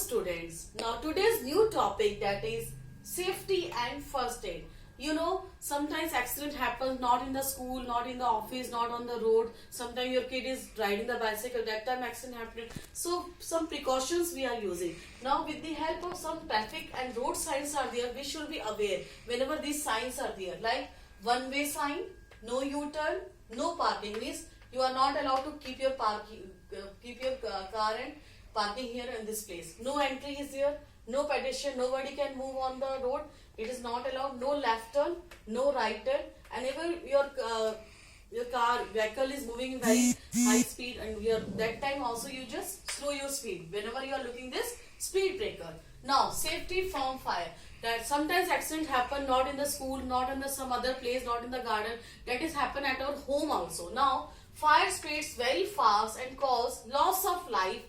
students. Now today's new topic, that is safety and first aid. You know, sometimes accident happens not in the school, not in the office, not on the road. Sometimes your kid is riding the bicycle, that time accident happened. So some precautions we are using. Now with the help of some traffic and road signs are there, we should be aware whenever these signs are there. Like one-way sign, no U-turn, no parking, means you are not allowed to keep your car and parking here in this place. No entry is there, no pedestrian, nobody can move on the road. It is not allowed. No left turn, no right turn. And if your car vehicle is moving in very high speed, and that time also you just slow your speed whenever you are looking this speed breaker. Now safety from fire. That sometimes accident happen not in the school, not in the some other place, not in the garden. That is happen at our home also. Now fire spreads very fast and cause loss of life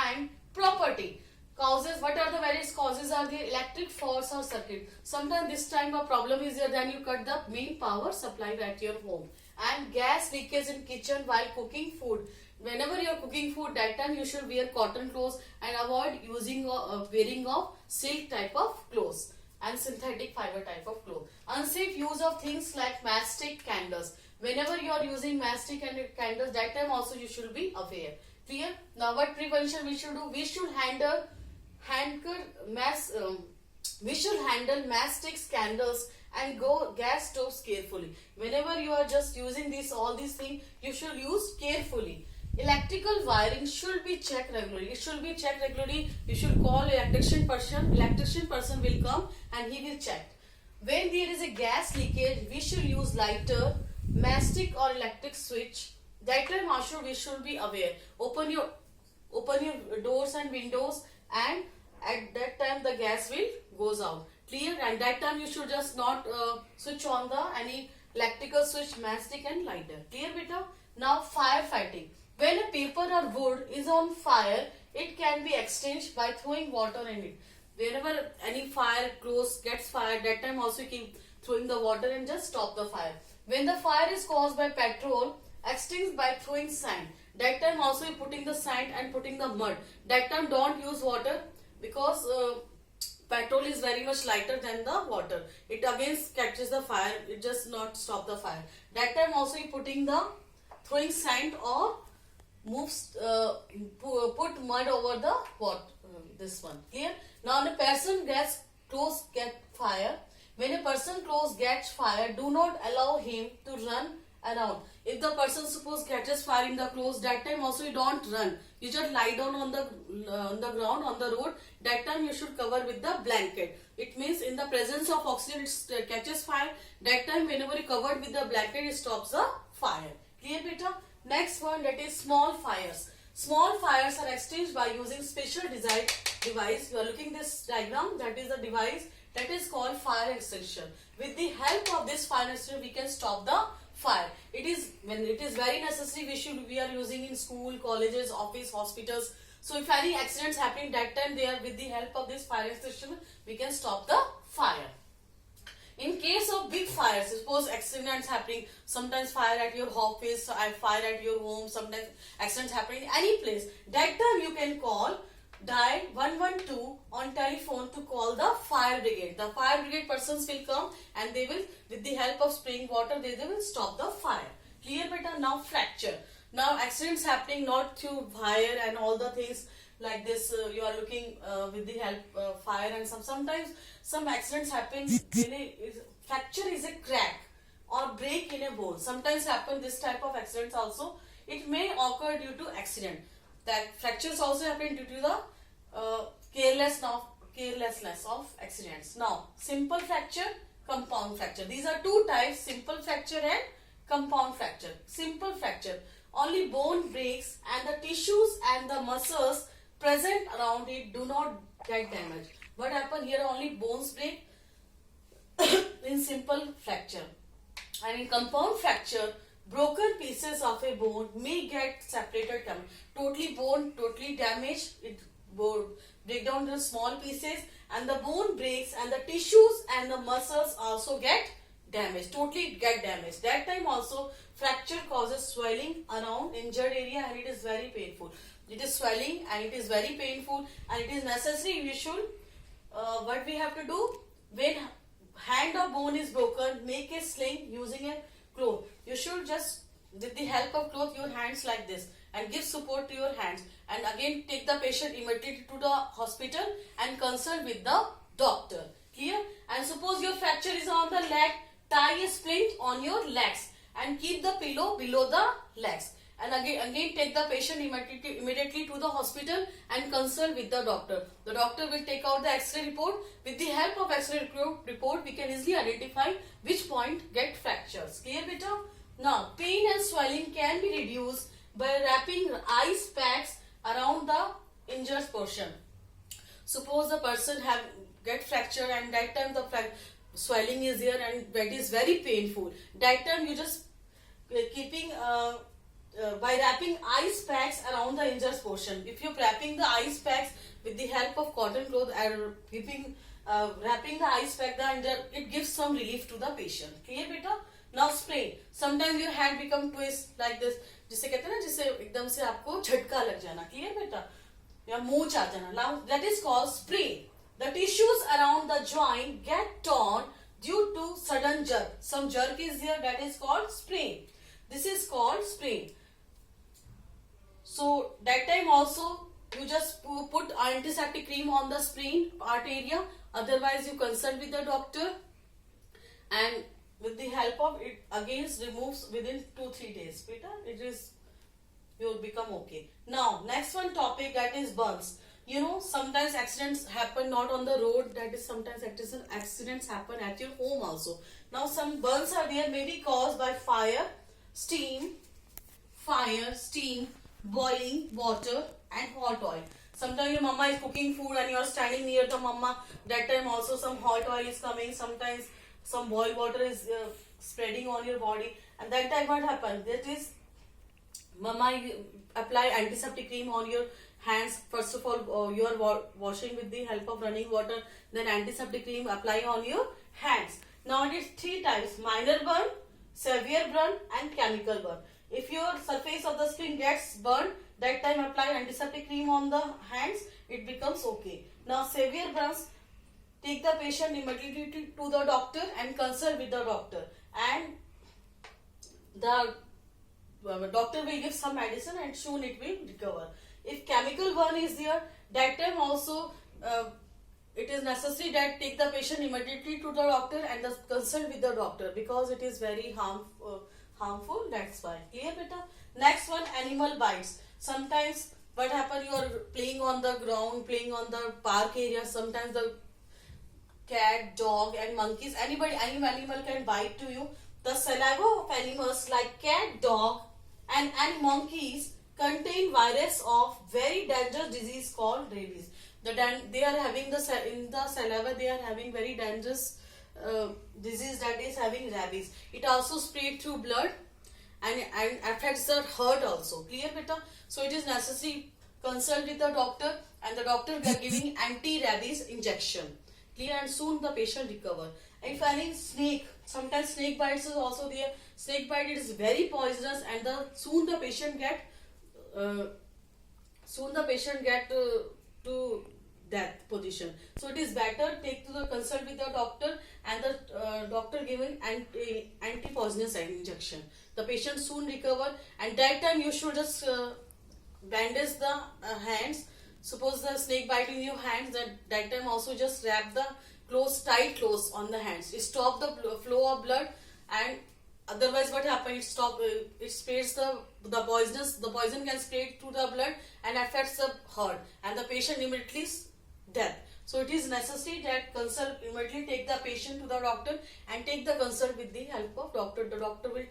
and property. Causes, what are the various causes are there? Electric faults or circuit. Sometimes this time a problem is there, then you cut the main power supply at your home. And gas leakage in kitchen while cooking food. Whenever you are cooking food, that time you should wear cotton clothes and avoid using wearing of silk type of clothes and synthetic fiber type of clothes. Unsafe use of things like matchstick, candles. Whenever you are using matchstick and candles, that time also you should be aware. Clear? Now what prevention we should do? We should handle matchsticks, candles and gas stoves carefully. Whenever you are just using all these things, you should use carefully. Electrical wiring should be checked regularly. It should be checked regularly. You should call electrician person. Electrician person will come and he will check. When there is a gas leakage, we should use lighter, matchstick or electric switch. That time also we should be aware. Open your doors and windows, and at that time the gas will goes out. Clear? And that time you should just not switch on any electrical switch, matchstick and lighter. Clear, beta? Now firefighting. When a paper or wood is on fire, it can be extinguished by throwing water in it. Whenever any fire gets fired, that time also you keep throwing the water and just stop the fire. When the fire is caused by petrol, extinguish by throwing sand. That time also you putting the sand and putting the mud. That time don't use water, because petrol is very much lighter than the water. It again catches the fire. It just not stop the fire. That time also you throwing sand or put mud over the this one. Clear? Now when a person gets fire. When a person close gets fire, do not allow him to run around. If the person suppose catches fire in the clothes, that time also you don't run. You just lie down on the ground on the road. That time you should cover with the blanket. It means in the presence of oxygen it catches fire. That time whenever you covered with the blanket, it stops the fire. Clear, beta? Next one, that is small fires. Small fires are extinguished by using special device. You are looking this diagram. That is the device that is called fire extinguisher. With the help of this fire extinguisher, we can stop the fire. When it is very necessary, we are using in school, colleges, office, hospitals. So if any accidents happening, that time with the help of this fire extinguisher, we can stop the fire. In case of big fires, suppose accidents happening, sometimes fire at your office, fire at your home, sometimes accidents happening in any place. That time you can dial 112 on telephone to call the fire brigade. The fire brigade persons will come and they will, with the help of spraying water, they will stop the fire. Clear, beta? Now fracture. Now accidents happening not through wire and all the things like this. You are looking with the help of fire, and sometimes some accidents happen. Fracture is a crack or break in a bone. Sometimes happen this type of accidents also. It may occur due to accident. That fractures also happen due to the carelessness of accidents. Now, simple fracture, compound fracture. These are two types: simple fracture and compound fracture. Simple fracture, only bone breaks and the tissues and the muscles present around it do not get damaged. What happen here? Only bones break in simple fracture. And in compound fracture, broken pieces of a bone may get separated. Bone totally damaged. It break down into small pieces, and the bone breaks and the tissues and the muscles also get damaged. Totally get damaged. That time also fracture causes swelling around injured area and it is very painful. it is swelling and it is very painful, and it is necessary we should what we have to do when hand or bone is broken, make a sling using a cloth. You should just with the help of cloth your hands like this and give support to your hands, and again take the patient immediately to the hospital and consult with the doctor. Clear? And suppose your fracture is on the leg, tie a splint on your legs and keep the pillow below the legs, and again take the patient immediately to the hospital and consult with the doctor. The doctor will take out the X-ray report. With the help of X-ray report, we can easily identify which point get fractures. Clear, beta? Now, pain and swelling can be reduced by wrapping ice packs around the injured portion. Suppose the person get fracture, and that time the swelling is there and that is very painful. That time you just keeping by wrapping ice packs around the injured portion. If you're wrapping the ice packs with the help of cotton cloth and keeping wrapping the ice pack, it gives some relief to the patient. Clear, beta? Now sprain. Sometimes your hand become twist like this, जिसे कहते हैं ना, जिसे एकदम से आपको झटका लग जाना. Clear, beta? या मोच आ जाना. Now that is called sprain. The tissues around the joint get torn due to sudden jerk. Some jerk is there, that is called sprain. This is called sprain. So that time also you just put antiseptic cream on the sprain part area. Otherwise you consult with the doctor, and with the help of it again removes within 2-3 days. Beta, you will become okay. Now next one topic, that is burns. You know, sometimes accidents happen not on the road, that is sometimes accidents happen at your home also. Now some burns are there, may be caused by fire, steam, boiling water and hot oil. Sometimes your mama is cooking food and you are standing near the mama, that time also some hot oil is coming, sometimes some boiled water is spreading on your body, and that time what happens, that is mama apply antiseptic cream on your hands. First of all you are washing with the help of running water, then antiseptic cream apply on your hands. Now it is 3 types: minor burn, severe burn and chemical burn. If your surface of the skin gets burned, that time apply antiseptic cream on the hands, it becomes okay. Now severe burns, take the patient immediately to the doctor and consult with the doctor, and the doctor will give some medicine and soon it will recover. If chemical burn is there, that time also it is necessary that take the patient immediately to the doctor and consult with the doctor, because it is very harmful, that's why. Clear, beta? Next one, animal bites. Sometimes what happen, you are playing on the ground, playing on the park area, sometimes the cat, dog and monkeys, any animal can bite to you. The saliva of animals like cat, dog and monkeys contain virus of very dangerous disease called rabies. They are having in the saliva, they are having very dangerous disease, that is having rabies. It also spread through blood and affects the heart also. Clear, beta? So it is necessary consult with the doctor, and the doctor giving anti-rabies injection. Clear? And soon the patient recover. If any snake, sometimes snake bites is also there. Snake bite, it is very poisonous, and soon the patient get to death position. So it is better take to the consult with the doctor, and the doctor giving anti-poisonous injection. The patient soon recover, and that time you should just bandage the hands. Suppose the snake bite in your hands, that time also just wrap the tight clothes on the hands. It stop the flow of blood, and otherwise what happens, it spreads the poison can spread through the blood and affects the heart, and the patient immediately death. So it is necessary that immediately take the patient to the doctor and take the consult with the help of doctor. The doctor will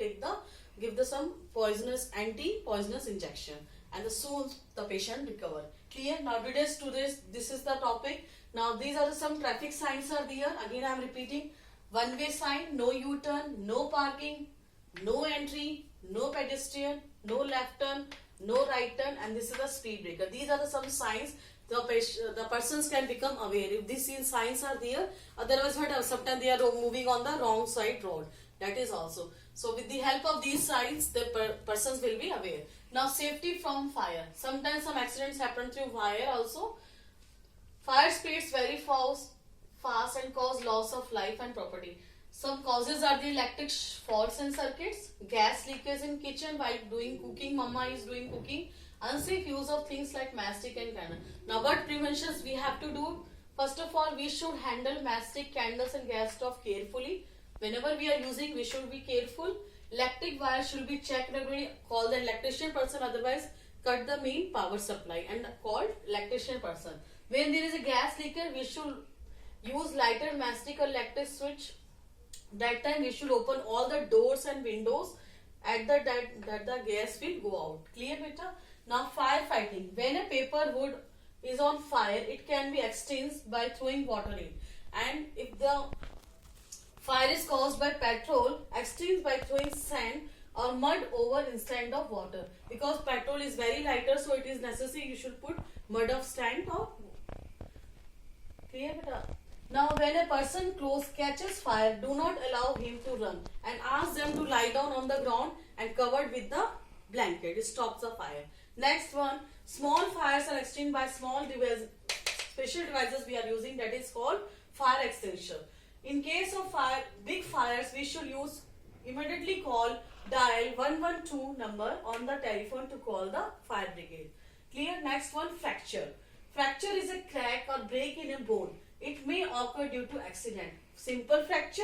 give some anti-poisonous injection, and soon the patient recover. Clear? Now this is the topic. Now these are some traffic signs are there. Again I am repeating: one-way sign, no U-turn, no parking, no entry, no pedestrian, no left turn, no right turn, and this is the speed breaker. These are some signs the persons can become aware if these signs are there. Otherwise sometimes they are moving on the wrong side road. That is also. So with the help of these signs, the persons will be aware. Now safety from fire. Sometimes some accidents happen through fire also. Fire spreads very fast and cause loss of life and property. Some causes are the electric faults in circuits, gas leakage in kitchen while doing cooking, mama is doing cooking, unsafe use of things like mastic and candle. Now what preventions we have to do? First of all, we should handle mastic, candles and gas stove carefully. Whenever we are using, we should be careful. Electric wire should be checked regularly. Call the electrician person, otherwise cut the main power supply and call electrician person. When there is a gas leaker, we should use lighter mastic or electric switch. That time we should open all the doors and windows at that the gas will go out. Clear, beta? Now firefighting. When a paper wood is on fire, it can be extinguished by throwing water in. And if the fire is caused by petrol, extinguished by throwing sand or mud over instead of water. Because petrol is very lighter, so it is necessary you should put mud of sand or. Clear, beta? Now when a person close catches fire, do not allow him to run and ask them to lie down on the ground and covered with the blanket. It stops the fire. Next one, small fires are extinguished by small devices, special devices we are using, that is called fire extinguisher. In case of fire, big fires, we should use immediately dial 112 number on the telephone to call the fire brigade. Clear? Next one, fracture. Fracture is a crack or break in a bone. It may occur due to accident. Simple fracture,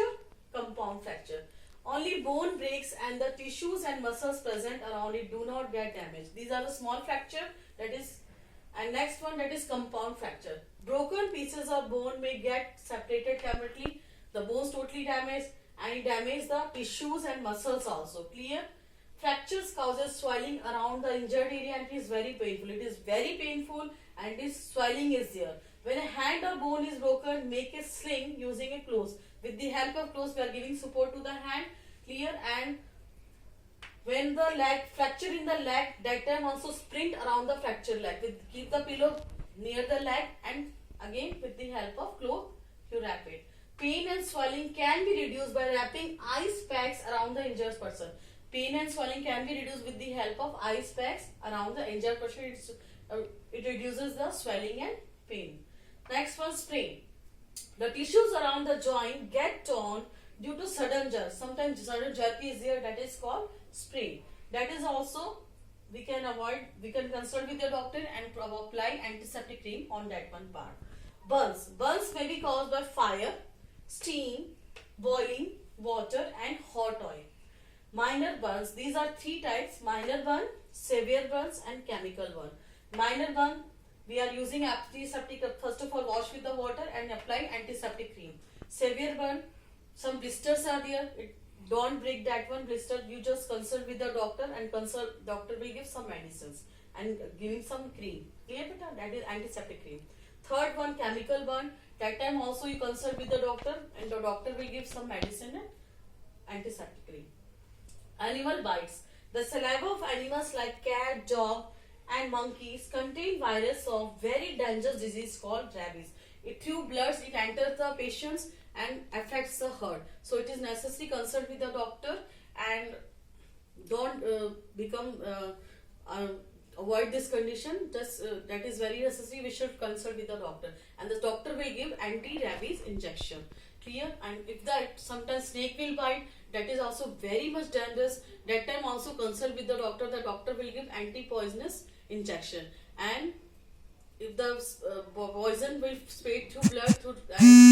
compound fracture. Only bone breaks and the tissues and muscles present around it do not get damaged. These are the small fracture, that is, and next one, that is compound fracture. Broken pieces of bone may get separated temporarily. The bones totally damaged and it damages the tissues and muscles also. Clear? Fractures causes swelling around the injured area and it is very painful. It is very painful and this swelling is there. When a hand or bone is broken, make a sling using a cloth. With the help of cloth, we are giving support to the hand. Clear? And when the leg, fracture in the leg, that time also sprint around the fractured leg. Keep the pillow near the leg and again with the help of cloth, you wrap it. Pain and swelling can be reduced by wrapping ice packs around the injured person. Pain and swelling can be reduced with the help of ice packs around the injured person. It reduces the swelling and pain. Next one, sprain. The tissues around the joint get torn due to sudden jerk. Sometimes sudden jerk is there, that is called sprain. That is also we can avoid. We can consult with your doctor and apply antiseptic cream on that one part. Burns. Burns may be caused by fire, steam, boiling water and hot oil. Minor burns. These are three types: minor burn, severe burns and chemical burn. Minor burn, we are using antiseptic. First of all, wash with the water and apply antiseptic cream. Severe burn, some blisters are there. Don't break that one blister. You just consult with the doctor and doctor will give some medicines and giving some cream. Clear, beta? That is antiseptic cream. Third one, chemical burn. That time also you consult with the doctor and the doctor will give some medicine and antiseptic cream. Animal bites. The saliva of animals like cat, dog and monkeys contain virus of very dangerous disease called rabies. Through blood it enters the patients and affects the herd. So it is necessary consult with the doctor and don't avoid this condition. Just that is very necessary. We should consult with the doctor and the doctor will give anti-rabies injection. Clear? And if that sometimes snake will bite, that is also very much dangerous. That time also consult with the doctor. The doctor will give anti-poisonous injection. And if the poison will spread through blood and